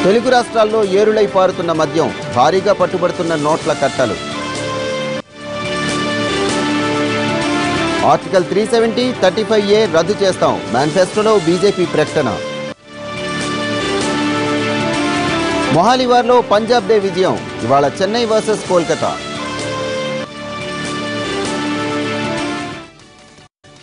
తెలుగు రాష్ట్రాల్లో ఏరులై పారుతున్న మద్యం, భారీగా పట్టుబడుతున్న నోట్ల కట్టలు. ఆర్టికల్ 370, 35A రద్దు చేస్తాం, మేనిఫెస్టోలో బీజేపీ ప్రకటన. మొహాలీ వార్లో పంజాబ్ డే విజయం, ఇవాళ చెన్నై వర్సెస్ కోల్కతా.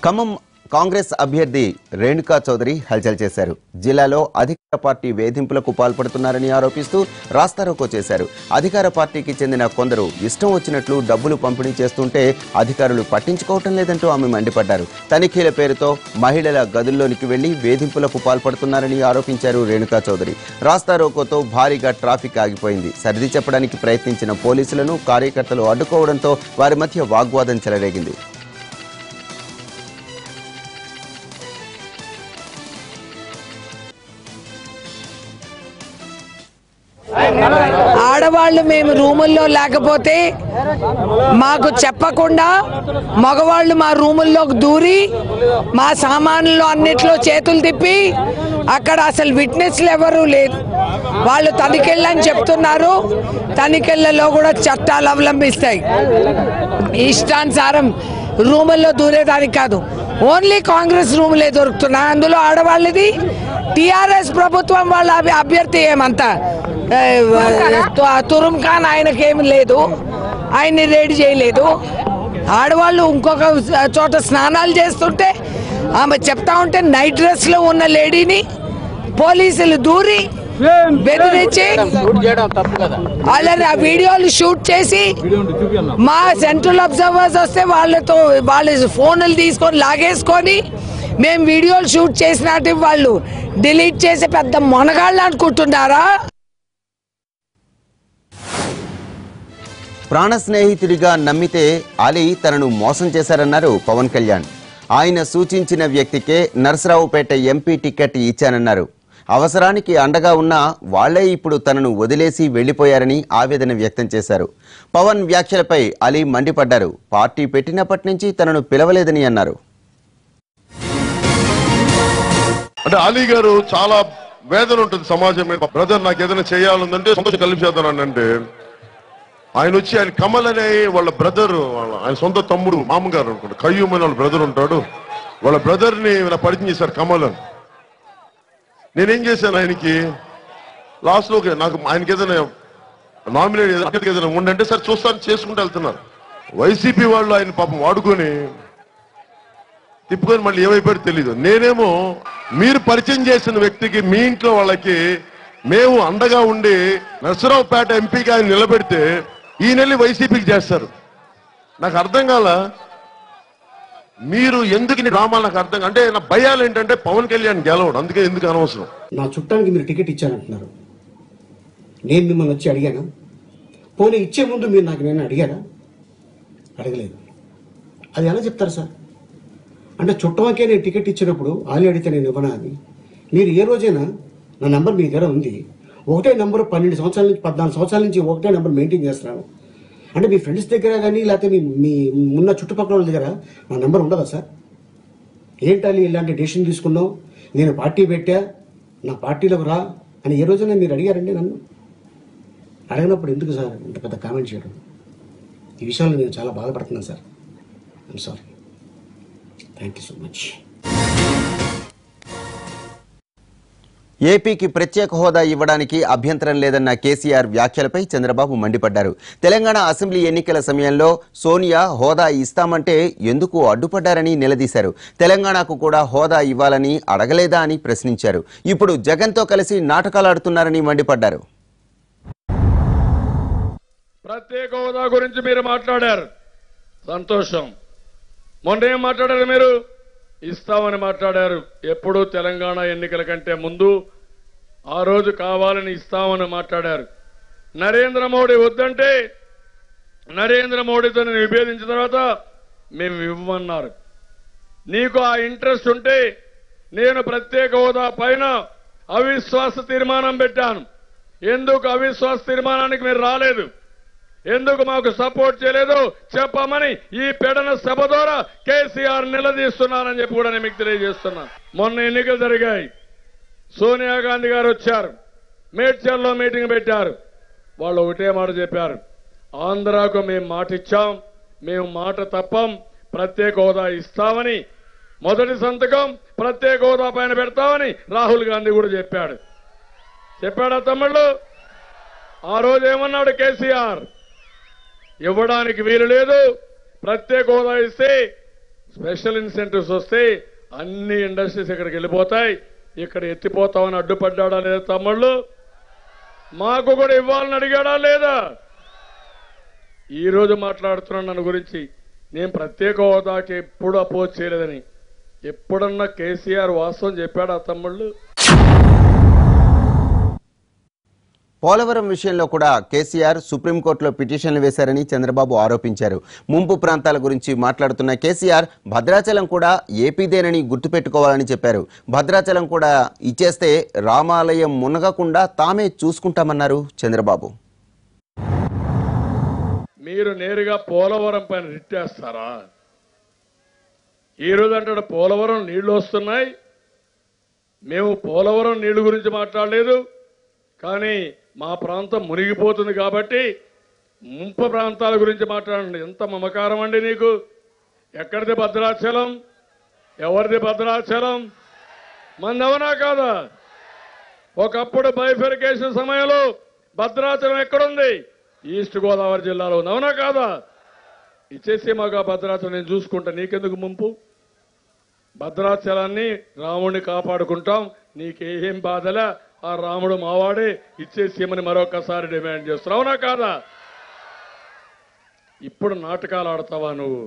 ఖమ్మం కాంగ్రెస్ అభ్యర్థి రేణుకా చౌదరి హల్చల్ చేశారు. జిల్లాలో అధికార పార్టీ వేధింపులకు పాల్పడుతున్నారని ఆరోపిస్తూ రాస్తారోకో చేశారు. అధికార పార్టీకి చెందిన కొందరు ఇష్టం వచ్చినట్లు డబ్బులు పంపిణీ చేస్తుంటే అధికారులు పట్టించుకోవటం లేదంటూ ఆమె మండిపడ్డారు. తనిఖీల పేరుతో మహిళల గదుల్లోనికి వెళ్లి వేధింపులకు పాల్పడుతున్నారని ఆరోపించారు రేణుకా చౌదరి. రాస్తారోకోతో భారీగా ట్రాఫిక్ ఆగిపోయింది. సర్ది చెప్పడానికి ప్రయత్నించిన పోలీసులను కార్యకర్తలు అడ్డుకోవడంతో వారి మధ్య వాగ్వాదం చెలరేగింది. ఆడవాళ్ళు మేము రూముల్లో లేకపోతే మాకు చెప్పకుండా మగవాళ్ళు మా రూముల్లోకి దూరి మా సామాన్లు అన్నిట్లో చేతులు తిప్పి అక్కడ అసలు విట్నెస్లు ఎవరు లేదు. వాళ్ళు తనిఖీళ్ళని చెప్తున్నారు. తనిఖీళ్ళలో కూడా చట్టాలు అవలంబిస్తాయి. ఇష్టానుసారం రూముల్లో దూరేదానికి కాదు, ఓన్లీ కాంగ్రెస్ రూములే దొరుకుతున్నాయి. అందులో ఆడవాళ్ళది టీఆర్ఎస్ ప్రభుత్వం వాళ్ళ అభ్యర్థి ఏమంతా తురుమ్ ఖాన్ ఆయనకేమి లేదు, ఆయన్ని రేడ్ చేయలేదు. ఆడవాళ్ళు ఇంకొక చోట స్నానాలు చేస్తుంటే ఆమె చెప్తా ఉంటే నైట్ డ్రెస్ లో ఉన్న లేడీని పోలీసులు దూరి బెదిరించి అలానే ఆ వీడియోలు షూట్ చేసి మా సెంట్రల్ అబ్జర్వర్స్ వస్తే వాళ్ళ ఫోన్లు తీసుకొని లాగేసుకొని మేము వీడియోలు షూట్ చేసినట్టు వాళ్ళు డిలీట్ చేసి పెద్ద మొనగాళ్ళు అనుకుంటున్నారా? ప్రాణ స్నేహితుడిగా నమ్మితే అలీ తనను మోసం చేశారన్నారు పవన్ కళ్యాణ్. ఆయన సూచించిన వ్యక్తికే నర్సరావుపేట ఎంపీ టికెట్ ఇచ్చానన్నారు. అవసరానికి అండగా ఉన్నా వాళ్లే ఇప్పుడు తనను వదిలేసి వెళ్లిపోయారని ఆవేదన వ్యక్తం చేశారు. పవన్ వ్యాఖ్యలపై అలీ మండిపడ్డారు. పార్టీ పెట్టినప్పటి నుంచి తనను పిలవలేదని అన్నారు. అంటే అలీ గారు చాలా వేదన ఉంటుంది సమాజం మీద. బ్రదర్ నాకు ఏదైనా చేయాలంటే సంతోషం కలిపేద్దాను అంటే ఆయన వచ్చి ఆయన కమల్ అనే వాళ్ళ బ్రదర్, ఆయన సొంత తమ్ముడు మామగారు అనుకుంటా, కయ్యూమ్ అని వాళ్ళ బ్రదర్ ఉంటాడు. వాళ్ళ బ్రదర్ ని పరిచయం చేశారు కమల్ అని. నేనేం చేశాను, ఆయనకి లాస్ట్ లో నాకు ఆయనకి ఏదైనా నామినేట్ ఏదైనా ఉండంటే సరే చూస్తాను చేసుకుంటూ వెళ్తున్నారు. వైసీపీ వాళ్ళు ఆయన పాపం వాడుకొని తిప్పుకొని మళ్ళీ ఏమైపోయాడు తెలీదు. నేనేమో మీరు పరిచయం చేసిన వ్యక్తికి మీ ఇంట్లో వాళ్ళకి మేము అండగా ఉండి నర్సరావుపేట ఎంపీగా ఆయన నిలబెడితే ఈ నెల వైసీపీకి చేస్తారు. నాకు అర్థం కాల మీరు ఎందుకు డ్రామాలు నాకు అర్థం. అంటే నా భయాలు ఏంటంటే పవన్ కళ్యాణ్ గెలవడు, అందుకే ఎందుకు అనవసరం. నా చుట్టానికి మీరు టికెట్ ఇచ్చారంటున్నారు. నేను మిమ్మల్ని వచ్చి అడిగాను. పోనీ ఇచ్చే ముందు మీరు నాకు నేను అడిగారా? అడగలేదు. అది ఎలా చెప్తారు సార్? అంటే చుట్టమకే నేను టికెట్ ఇచ్చినప్పుడు ఆలి అడిగితే నేను ఇవ్వనా అని? మీరు ఏ రోజైనా నా నెంబర్ మీ దగ్గర ఉంది, ఒకటే నెంబర్ 12 సంవత్సరాల నుంచి 14 సంవత్సరాల నుంచి ఒకటే నెంబర్ మెయింటైన్ చేస్తున్నాను అంటే మీ ఫ్రెండ్స్ దగ్గర కానీ లేకపోతే మీ ఉన్న చుట్టుపక్కల వాళ్ళ దగ్గర నా నెంబర్ ఉండదా సార్? ఏంటని ఇలాంటి డెసిషన్ తీసుకున్నావు, నేను పార్టీ పెట్టా నా పార్టీలోకి రా అని ఏ రోజైనా మీరు అడిగారండి నన్ను? అడిగినప్పుడు ఎందుకు సార్ ఇంత పెద్ద కామెంట్ చేయడం? ఈ విషయంలో నేను చాలా బాధపడుతున్నాను sir. I'm sorry. Thank you so much. ఏపీకి ప్రత్యేక హోదా ఇవ్వడానికి అభ్యంతరం లేదన్న కేసీఆర్ వ్యాఖ్యలపై చంద్రబాబు మండిపడ్డారు. తెలంగాణ అసెంబ్లీ ఎన్నికల సమయంలో సోనియా హోదా ఇస్తామంటే ఎందుకు అడ్డుపడ్డారని నిలదీశారు. తెలంగాణకు కూడా హోదా ఇవ్వాలని అడగలేదా అని ప్రశ్నించారు. ఇప్పుడు జగన్తో కలిసి నాటకాలాడుతున్నారని మండిపడ్డారు. ప్రత్యేక హోదా గురించి మీరు మాట్లాడారు, సంతోషం. మొన్న ఏం మాట్లాడారు? మీరు ఇస్తామని మాట్లాడారు. ఎప్పుడు తెలంగాణ ఎన్నికల కంటే ముందు ఆ రోజు కావాలని ఇస్తామని మాట్లాడారు. నరేంద్ర మోడీ వద్దంటే నరేంద్ర మోడీతో విభేదించిన తర్వాత మేము ఇవ్వమన్నారు. నీకు ఆ ఇంట్రెస్ట్ ఉంటే నేను ప్రత్యేక హోదా పైన అవిశ్వాస తీర్మానం పెట్టాను. ఎందుకు అవిశ్వాస తీర్మానానికి మీరు రాలేదు, ఎందుకు మాకు సపోర్ట్ చేయలేదు చెప్పమని ఈ పెడన సభ ద్వారా కేసీఆర్ నిలదీస్తున్నారని చెప్పి కూడా నేను మీకు తెలియజేస్తున్నాను. మొన్న ఎన్నికలు జరిగాయి, సోనియా గాంధీ గారు వచ్చారు, మేడ్చల్లో మీటింగ్ పెట్టారు. వాళ్ళు ఒకటే మాట చెప్పారు, ఆంధ్రాకు మేము మాట ఇచ్చాం, మేము మాట తప్పం, ప్రత్యేక హోదా ఇస్తామని, మొదటి సంతకం ప్రత్యేక హోదా పైన పెడతామని రాహుల్ గాంధీ కూడా చెప్పాడు. చెప్పాడా తమ్ముళ్ళు? ఆ రోజు ఏమన్నాడు కేసీఆర్? ఇవ్వడానికి వీలు లేదు, ప్రత్యేక హోదా ఇస్తే స్పెషల్ ఇన్సెంటివ్స్ వస్తే అన్ని ఇండస్ట్రీస్ ఇక్కడికి వెళ్ళిపోతాయి, ఇక్కడ ఎత్తిపోతామని అడ్డుపడ్డాడా లేదా తమ్ముళ్ళు? మాకు కూడా ఇవ్వాలని అడిగాడా లేదా? ఈ రోజు మాట్లాడుతున్నాను నన్ను గురించి, నేను ప్రత్యేక హోదాకి ఎప్పుడు అపోజ్ చేయలేదని. ఎప్పుడన్నా కేసీఆర్ వాస్తవం చెప్పాడా తమ్ముళ్ళు? పోలవరం విషయంలో కూడా కేసీఆర్ సుప్రీంకోర్టులో పిటిషన్లు వేశారని చంద్రబాబు ఆరోపించారు. ముంపు ప్రాంతాల గురించి మాట్లాడుతున్న కేసీఆర్ భద్రాచలం కూడా ఏపీదేనని గుర్తుపెట్టుకోవాలని చెప్పారు. భద్రాచలం కూడా ఇచ్చేస్తే రామాలయం మునగకుండా తామే చూసుకుంటామన్నారు చంద్రబాబు. మీరు నేరుగా పోలవరం పైన రిట్టేస్తారా? ఈ రోజు అంటాడు పోలవరం నీళ్లు వస్తున్నాయి, మేము పోలవరం నీళ్లు గురించి మాట్లాడలేదు, కానీ మా ప్రాంతం మునిగిపోతుంది కాబట్టి ముంపు ప్రాంతాల గురించి మాట్లాడండి. ఎంత మమకారం అండి నీకు? ఎక్కడిది భద్రాచలం? ఎవరిది భద్రాచలం? మందవనా కాదా? ఒకప్పుడు బైఫర్కేషన్ సమయంలో భద్రాచలం ఎక్కడుంది? ఈస్ట్ గోదావరి జిల్లాలో ఉంది, అవునా కాదా? ఇచ్చేసి మాకు భద్రాచలం నేను చూసుకుంటా, నీకెందుకు ముంపు? భద్రాచలాన్ని రాముడిని కాపాడుకుంటాం, నీకేం బాధలే, ఆ రాముడు మావాడే, ఇచ్చేసేమని మరొకసారి డిమాండ్ చేస్తున్నావు, అవునా కాదా? ఇప్పుడు నాటకాలు ఆడతావా నువ్వు?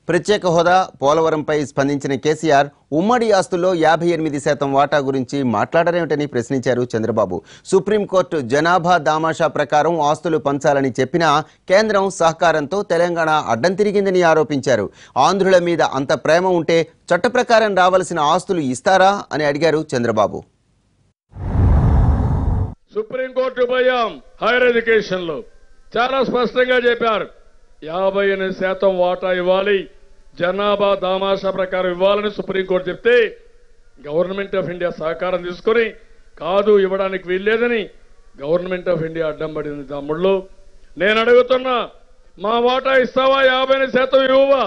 ప్రత్యేక హోదా పోలవరంపై స్పందించిన కేసీఆర్ ఉమ్మడి ఆస్తుల్లో 58% వాటా గురించి మాట్లాడరేమిటని ప్రశ్నించారు చంద్రబాబు. సుప్రీంకోర్టు జనాభా దామాషా ప్రకారం ఆస్తులు పంచాలని చెప్పినా కేంద్రం సహకారంతో తెలంగాణ అడ్డం తిరిగిందని ఆరోపించారు. ఆంధ్రుల మీద అంత ప్రేమ ఉంటే చట్ట ప్రకారం రావాల్సిన ఆస్తులు ఇస్తారా అని అడిగారు చంద్రబాబు. సుప్రీంకోర్టు పోయాం, హైయర్ ఎడ్యుకేషన్ లో చాలా స్పష్టంగా చెప్పారు, 58% వాటా ఇవ్వాలి, జనాభా దామాషా ప్రకారం ఇవ్వాలని సుప్రీంకోర్టు చెప్తే గవర్నమెంట్ ఆఫ్ ఇండియా సహకారం తీసుకొని కాదు ఇవ్వడానికి వీల్లేదని గవర్నమెంట్ ఆఫ్ ఇండియా అడ్డం పడింది. తమ్ముళ్ళు నేను అడుగుతున్నా, మా వాటా ఇస్తావా? 50% ఇవ్వవా?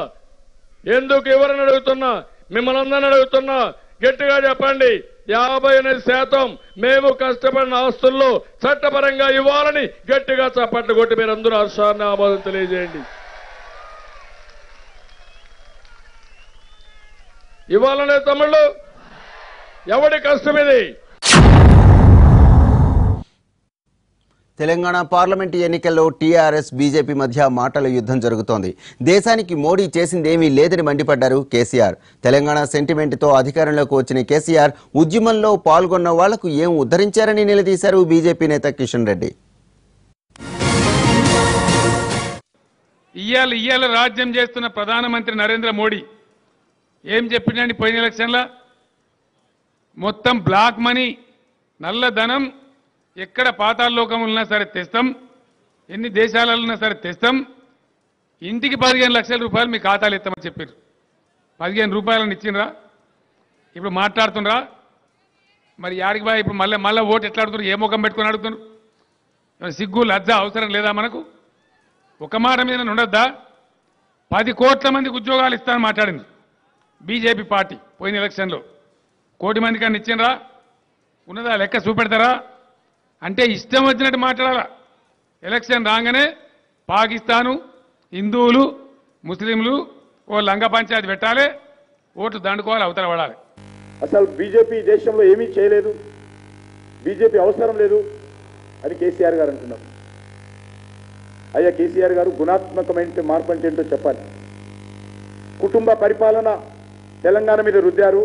ఎందుకు ఇవ్వరని అడుగుతున్నా, మిమ్మల్ని అందరిని అడుగుతున్నా, గట్టిగా చెప్పండి. 58% మేము కష్టపడిన ఆస్తుల్లో చట్టపరంగా ఇవ్వాలని గట్టిగా చప్పట్లు కొట్టి మీరందరూ హర్షాన్ని ఆమోదం తెలియజేయండి. ఇవ్వాలనే తమ్ముళ్ళు, ఎవడి కష్టం ఇది? తెలంగాణ పార్లమెంటు ఎన్నికల్లో టీఆర్ఎస్ బీజేపీ మధ్య మాటల యుద్ధం జరుగుతోంది. దేశానికి మోడీ చేసిందేమీ లేదని మండిపడ్డారు కేసీఆర్. తెలంగాణ సెంటిమెంట్తో అధికారంలోకి వచ్చిన కేసీఆర్ ఉద్యమంలో పాల్గొన్న వాళ్లకు ఏం ఉద్ధరించారని నిలదీశారు బీజేపీ నేత కిషన్ రెడ్డి. ఇయ్యాల రాజ్యం చేస్తున్న ప్రధానమంత్రి నరేంద్ర మోడీ ఏం చెప్పిండండి? పోయిన ఎలక్షన్ల మొత్తం బ్లాక్ మనీ, నల్లధనం ఎక్కడ పాతాళలోకం ఉన్నా సరే తెస్తాం, ఎన్ని దేశాలలో ఉన్నా సరే తెస్తాం, ఇంటికి 15 లక్షల రూపాయలు మీ ఖాతాలు ఎత్తామని చెప్పారు. 15 రూపాయలను ఇచ్చిండ్రా? ఇప్పుడు మాట్లాడుతుండ్రా? మరి యాడికి బాయ్ ఇప్పుడు మళ్ళీ ఓటు ఎట్లా అడుగుతున్నారు? ఏ ముఖం పెట్టుకొని అడుగుతున్నారు? సిగ్గు లజ్జ అవసరం లేదా మనకు? ఒక మాట మీద ఉండద్దా? 10 కోట్ల మందికి ఉద్యోగాలు ఇస్తానని మాట్లాడింది బీజేపీ పార్టీ పోయిన ఎలక్షన్లో. 1 కోటి మంది కన్నా ఇచ్చిండ్రా? ఉన్నదా? లెక్క చూపెడతారా? అంటే ఇష్టం వచ్చినట్టు మాట్లాడాలా. ఎలక్షన్ రాగానే పాకిస్తాను, హిందువులు, ముస్లింలు ఓ లంగ పంచాయతీ పెట్టాలి, ఓట్లు దండుకోవాలి, అవతల పడాలి. అసలు బీజేపీ దేశంలో ఏమీ చేయలేదు, బీజేపీ అవసరం లేదు అని కేసీఆర్ గారు అంటున్నారు. అయ్యా కేసీఆర్ గారు, గుణాత్మకమైన మార్పు అంటే ఏంటో చెప్పాలి. కుటుంబ పరిపాలన తెలంగాణ మీద రుద్దారు,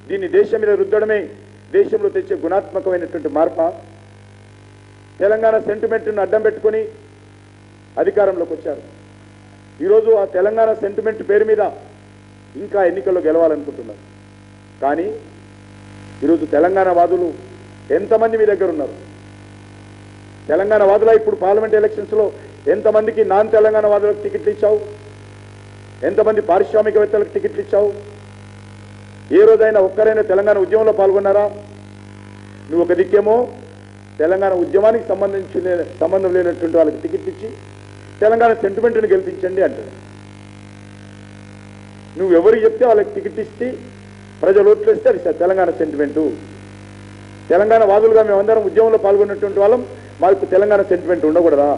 దీన్ని దేశం మీద రుద్దడమే దేశంలో తెచ్చే గుణాత్మకమైనటువంటి మార్పు. తెలంగాణ సెంటిమెంట్ను అడ్డం పెట్టుకొని అధికారంలోకి వచ్చారు. ఈరోజు ఆ తెలంగాణ సెంటిమెంట్ పేరు మీద ఇంకా ఎన్నికల్లో గెలవాలనుకుంటున్నారు. కానీ ఈరోజు తెలంగాణ వాదులు ఎంతమంది మీ దగ్గర ఉన్నారు? తెలంగాణ వాదుల ఇప్పుడు పార్లమెంట్ ఎలక్షన్స్లో ఎంతమందికి నాన్ తెలంగాణ వాదులకు టికెట్లు ఇచ్చావు? ఎంతమంది పారిశ్రామికవేత్తలకు టికెట్లు ఇచ్చావు? ఏ రోజైనా ఒక్కరైనా తెలంగాణ ఉద్యమంలో పాల్గొన్నారా? నువ్వు ఒక దిక్కేమో తెలంగాణ ఉద్యమానికి సంబంధం లేనటువంటి వాళ్ళకి టికెట్ ఇచ్చి తెలంగాణ సెంటిమెంట్ని గెలిపించండి అంటారు. నువ్వు ఎవరికి చెప్తే వాళ్ళకి టికెట్ ఇచ్చి ప్రజలు ఓట్లు వేస్తే అది తెలంగాణ సెంటిమెంటు. తెలంగాణ వాదులుగా మేమందరం ఉద్యమంలో పాల్గొన్నటువంటి వాళ్ళం, మాకు తెలంగాణ సెంటిమెంట్ ఉండకూడదా?